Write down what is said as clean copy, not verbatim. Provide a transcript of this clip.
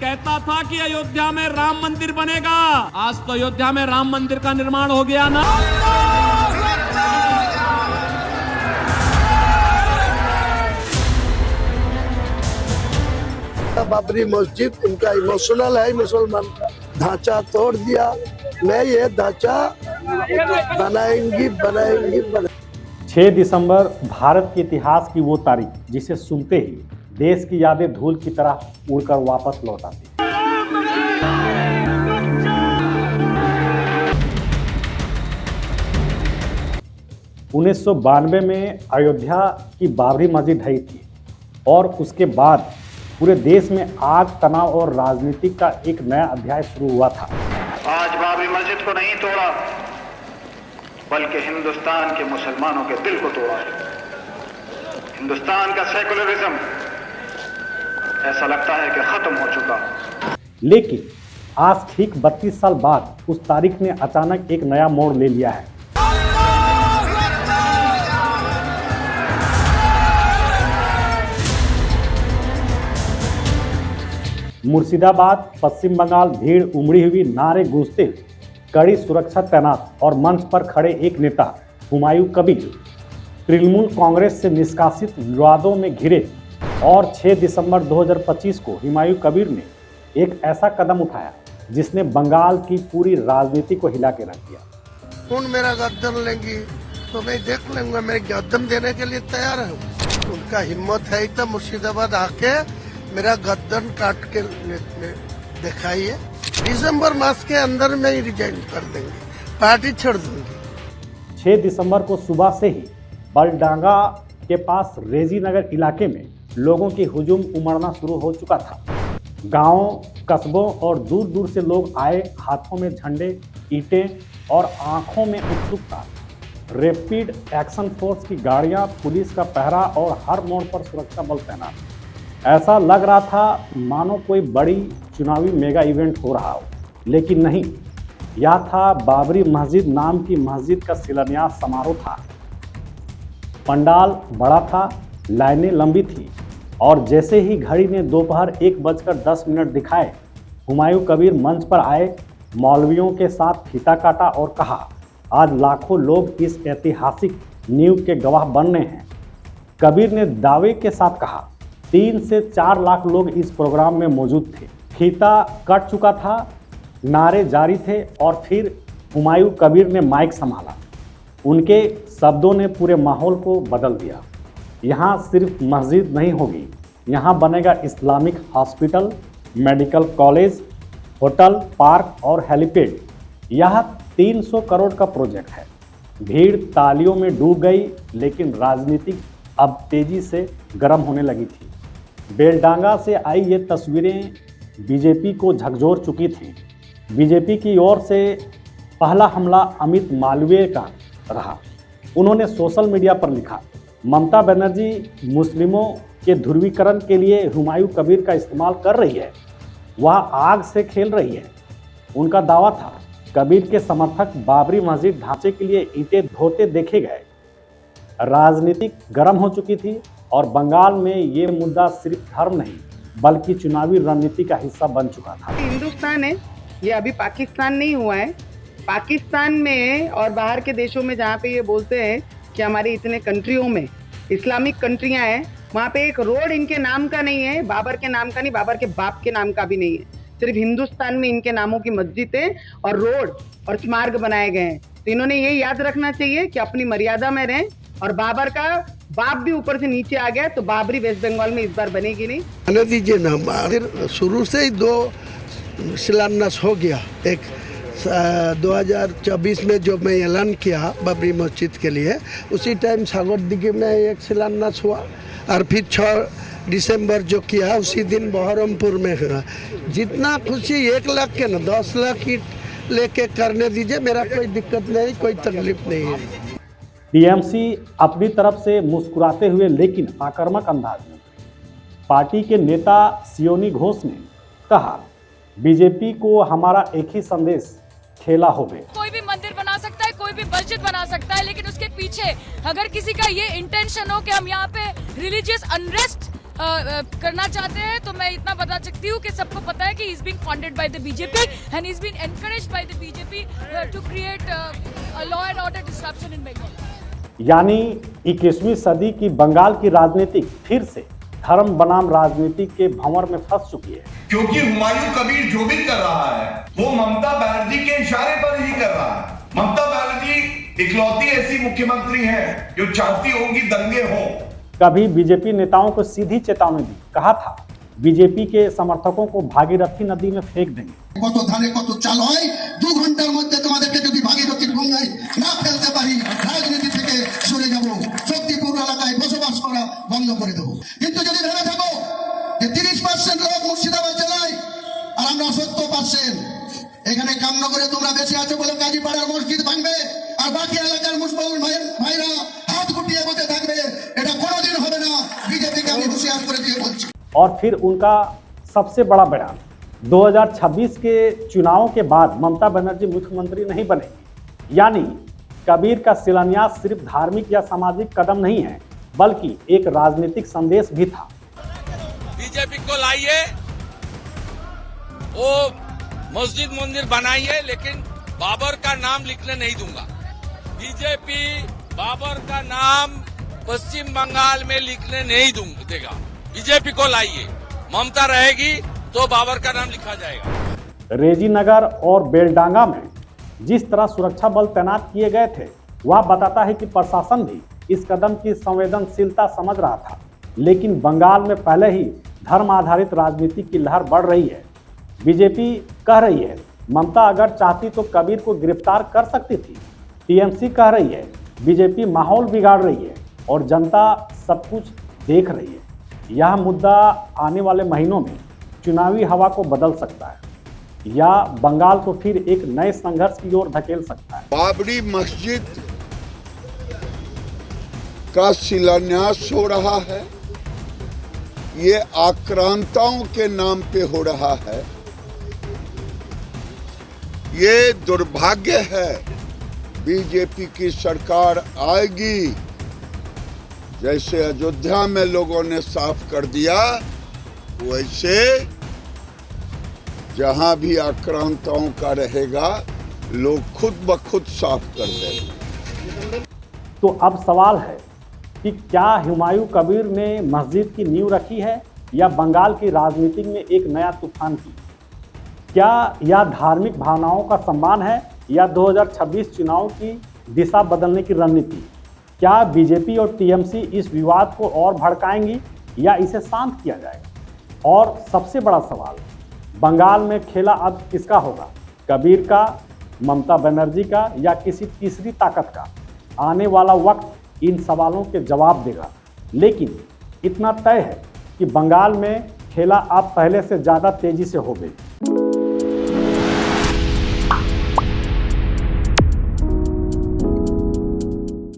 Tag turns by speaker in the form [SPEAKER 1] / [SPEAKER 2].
[SPEAKER 1] कहता था कि अयोध्या में राम मंदिर बनेगा, आज तो अयोध्या में राम मंदिर का निर्माण हो गया ना।
[SPEAKER 2] बाबरी मस्जिद इनका इमोशनल है, मुसलमान का ढांचा तोड़ दिया। मैं ये ढांचा बनाएंगी।
[SPEAKER 3] 6 दिसंबर भारत के इतिहास की वो तारीख जिसे सुनते ही देश की यादें धूल की तरह उड़कर वापस लौट आती। 1992 में अयोध्या की बाबरी मस्जिद ढही थी और उसके बाद पूरे देश में आग, तनाव और राजनीति का एक नया अध्याय शुरू हुआ था।
[SPEAKER 4] आज बाबरी मस्जिद को नहीं तोड़ा, बल्कि हिंदुस्तान के मुसलमानों के दिल को तोड़ा है। हिंदुस्तान का सेकुलरिज्म ऐसा लगता है कि खत्म हो चुका।
[SPEAKER 3] लेकिन आज ठीक 32 साल बाद उस तारीख ने अचानक एक नया मोड़ ले लिया है। मुर्शिदाबाद, पश्चिम बंगाल, भीड़ उमड़ी हुई, नारे गूंजते हुए, कड़ी सुरक्षा तैनात और मंच पर खड़े एक नेता हुमायूं कबीर तृणमूल कांग्रेस से निष्कासित, विवादों में घिरे और 6 दिसंबर 2025 को हुमायूं कबीर ने एक ऐसा कदम उठाया जिसने बंगाल की पूरी राजनीति को हिला के रख दिया।
[SPEAKER 2] कौन मेरा गर्दन लेंगी तो मैं देख लूंगा, मैं गर्दन देने के लिए तैयार हूँ। उनका हिम्मत है तो मुर्शिदाबाद आके मेरा गर्दन काट के दिखाइए। दिसंबर मास के अंदर में ही रिजाइन कर देंगे, पार्टी छोड़ दूंगी।
[SPEAKER 3] 6 दिसंबर को सुबह से ही बलडांगा के पास रेजी नगर इलाके में लोगों की हुजूम उमड़ना शुरू हो चुका था। गांवों, कस्बों और दूर दूर से लोग आए, हाथों में झंडे, ईंटें और आंखों में उत्सुकता। रैपिड एक्शन फोर्स की गाड़ियां, पुलिस का पहरा और हर मोड़ पर सुरक्षा बल तैनात। ऐसा लग रहा था मानो कोई बड़ी चुनावी मेगा इवेंट हो रहा हो, लेकिन नहीं, यह था बाबरी मस्जिद नाम की मस्जिद का शिलान्यास समारोह था। पंडाल बड़ा था, लाइनें लंबी थी और जैसे ही घड़ी ने दोपहर 1:10 दिखाए, हुमायूं कबीर मंच पर आए, मौलवियों के साथ फीता काटा और कहा, आज लाखों लोग इस ऐतिहासिक नींव के गवाह बनने हैं। कबीर ने दावे के साथ कहा, 3 से 4 लाख लोग इस प्रोग्राम में मौजूद थे। फीता कट चुका था, नारे जारी थे और फिर हुमायूं कबीर ने माइक संभाला। उनके शब्दों ने पूरे माहौल को बदल दिया। यहाँ सिर्फ मस्जिद नहीं होगी, यहाँ बनेगा Islamic hospital, medical college, hotel, park और हेलीपैड। यह 300 करोड़ का प्रोजेक्ट है। भीड़ तालियों में डूब गई, लेकिन राजनीति अब तेजी से गर्म होने लगी थी। बेलडांगा से आई ये तस्वीरें बीजेपी को झकझोर चुकी थीं। बीजेपी की ओर से पहला हमला अमित मालवीय का रहा। उन्होंने सोशल मीडिया पर लिखा, ममता बनर्जी मुस्लिमों के ध्रुवीकरण के लिए हुमायूं कबीर का इस्तेमाल कर रही है, वह आग से खेल रही है। उनका दावा था, कबीर के समर्थक बाबरी मस्जिद ढांचे के लिए ईंटें ढोते देखे गए। राजनीति गर्म हो चुकी थी और बंगाल में ये मुद्दा सिर्फ धर्म नहीं बल्कि चुनावी रणनीति का हिस्सा बन चुका था।
[SPEAKER 5] हिंदुस्तान है, ये अभी पाकिस्तान नहीं हुआ है। पाकिस्तान में और बाहर के देशों में जहाँ पे ये बोलते हैं कि हमारी इतने कंट्रियों में इस्लामिक कंट्रियाँ हैं, वहाँ पे एक रोड इनके नाम का नहीं है, बाबर के नाम का नहीं, बाबर के बाप के नाम का भी नहीं है। सिर्फ हिंदुस्तान में इनके नामों की मस्जिदें और रोड और स्मारक बनाए गए हैं। तो इन्होंने ये याद रखना चाहिए कि अपनी मर्यादा में रहें। और बाबर का बाप भी ऊपर से नीचे आ गया, तो बाबरी वेस्ट बंगाल में इस बार बनेगी नहीं।
[SPEAKER 2] आने दीजिए ना, शुरू से ही 2 शिलान्यास हो गया। एक 2024 में जो मैं ऐलान किया बाबरी मस्जिद के लिए, उसी टाइम सागरदिघी में एक शिलान्यास हुआ और फिर 6 दिसंबर जो किया उसी दिन बहरमपुर में हुआ। जितना खुशी 1 लाख के ना 10 लाख की लेके करने दीजिए, मेरा कोई दिक्कत नहीं, कोई तकलीफ नहीं है।
[SPEAKER 3] टीएमसी अपनी तरफ से मुस्कुराते हुए लेकिन आक्रामक अंदाज में, पार्टी के नेता सियोनी घोष ने कहा, बीजेपी को हमारा एक ही संदेश, खेला होवे।
[SPEAKER 6] कोई भी मंदिर बना सकता है, कोई भी मस्जिद बना सकता है, लेकिन उसके पीछे अगर किसी का ये इंटेंशन हो कि हम यहाँ पे रिलीजियस अनरेस्ट करना चाहते हैं, तो मैं इतना बता सकती हूँ कि सबको पता है कि is being funded by the BJP and is being encouraged by the BJP to create law and order disruption in Bengal.
[SPEAKER 3] यानी 21वीं सदी की बंगाल की राजनीति फिर से धर्म बनाम राजनीति के भंवर में फंस चुकी है,
[SPEAKER 7] क्योंकि हुमायूं कबीर जो भी कर रहा है वो ममता बनर्जी के इशारे पर ही कर रहा है। ममता बनर्जी इकलौती ऐसी मुख्यमंत्री है जो चाहती होंगी दंगे हो।
[SPEAKER 3] कभी बीजेपी नेताओं को सीधी चेतावनी दी, कहा था बीजेपी के समर्थकों को भागीरथी नदी में फेंक देंगे।
[SPEAKER 8] কত ধানে কত চাল হয় 2 ঘন্টার মধ্যে তোমাদেরকে যদি ভাগীরথীর গঙ্গায় না ফেলতে পারি রাজনীতি থেকে সরে যাব, শক্তিপুর এলাকায় বসবাস করা বন্ধ করে দেব। কিন্তু যদি ভেবে থাকো যে 30% লোক মুর্শিদাবাদ জেলায় আর আমরা 70%, এখানে কামনগরে তোমরা বেঁচে আছো বলে কাজীপাড়ার মসজিদ ভাঙবে আর বাকি এলাকার মুসলমান ভাইরা হাত গুটিয়ে বসে থাকবে, এটা কোনোদিন হবে না। বিজেপিকে আমি হুঁশিয়ার করে দিয়ে বলছি।
[SPEAKER 3] और फिर उनका सबसे बड़ा बयान, 2026 के चुनावों के बाद ममता बनर्जी मुख्यमंत्री नहीं बनेगी। यानी कबीर का शिलान्यास सिर्फ धार्मिक या सामाजिक कदम नहीं है, बल्कि एक राजनीतिक संदेश भी था।
[SPEAKER 9] बीजेपी को लाइए, वो मस्जिद मंदिर बनाइए, लेकिन बाबर का नाम लिखने नहीं दूंगा। बीजेपी बाबर का नाम पश्चिम बंगाल में लिखने नहीं देगा। बीजेपी को लाइए, ममता रहेगी तो बाबर का नाम लिखा जाएगा।
[SPEAKER 3] रेजी नगर और बेलडांगा में जिस तरह सुरक्षा बल तैनात किए गए थे, वह बताता है कि प्रशासन भी इस कदम की संवेदनशीलता समझ रहा था। लेकिन बंगाल में पहले ही धर्म आधारित राजनीति की लहर बढ़ रही है। बीजेपी कह रही है ममता अगर चाहती तो कबीर को गिरफ्तार कर सकती थी। टीएमसी कह रही है बीजेपी माहौल बिगाड़ रही है और जनता सब कुछ देख रही है। यह मुद्दा आने वाले महीनों में चुनावी हवा को बदल सकता है या बंगाल को फिर एक नए संघर्ष की ओर धकेल सकता है।
[SPEAKER 10] बाबरी मस्जिद का शिलान्यास हो रहा है, ये आक्रांताओं के नाम पे हो रहा है। ये दुर्भाग्य है। बीजेपी की सरकार आएगी, जैसे अयोध्या में लोगों ने साफ कर दिया, वैसे जहां भी आक्रांताओं का रहेगा लोग खुद ब खुद साफ कर देंगे।
[SPEAKER 3] तो अब सवाल है कि क्या हुमायूं कबीर ने मस्जिद की नींव रखी है या बंगाल की राजनीति में एक नया तूफान की? क्या यह धार्मिक भावनाओं का सम्मान है या 2026 चुनाव की दिशा बदलने की रणनीति? क्या बीजेपी और टीएमसी इस विवाद को और भड़काएंगी या इसे शांत किया जाएगा? और सबसे बड़ा सवाल, बंगाल में खेला अब किसका होगा? कबीर का, ममता बनर्जी का या किसी तीसरी ताकत का? आने वाला वक्त इन सवालों के जवाब देगा। लेकिन इतना तय है कि बंगाल में खेला अब पहले से ज़्यादा तेजी से हो गई।